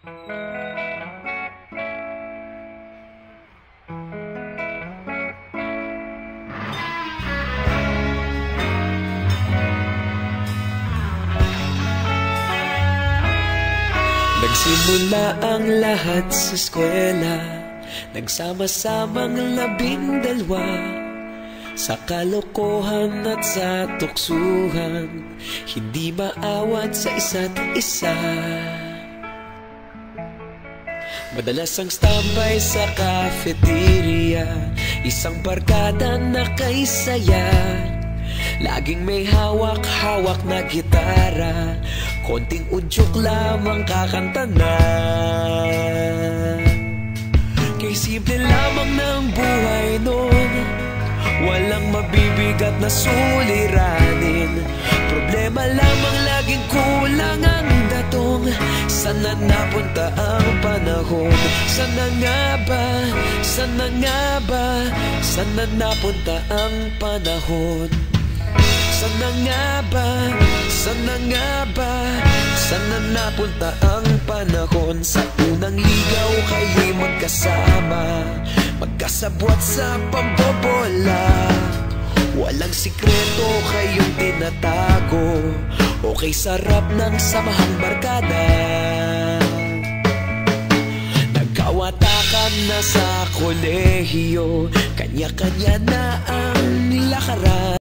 Nagsimula ang lahat sa eskwela, nagsama-samang 12 sa kalokohan at sa tuksuhan, hindi maawat sa isa't isa. Madalas ang standby sa cafeteria, isang barkada na kay saya. Laging may hawak-hawak na gitara, konting udyok lamang kakanta na. Kay simple lamang ng buhay nun, walang mabibigat na suliranin. Problema lamang laging kulang ang datong. Sana napunta ang panahon? Sana nga ba? Sana nga ba? Sana napunta ang panahon? Sana nga ba? Sana nga ba? Sana napunta ang panahon? Sa unang ligaw kayo'y magkasama, magkasabwat sa pambobola. Walang sikreto kayong tinatago, okay sarap ng samahang barkada. Nagkawatakan na sa kolehiyo, kanya-kanya na ang lakaran.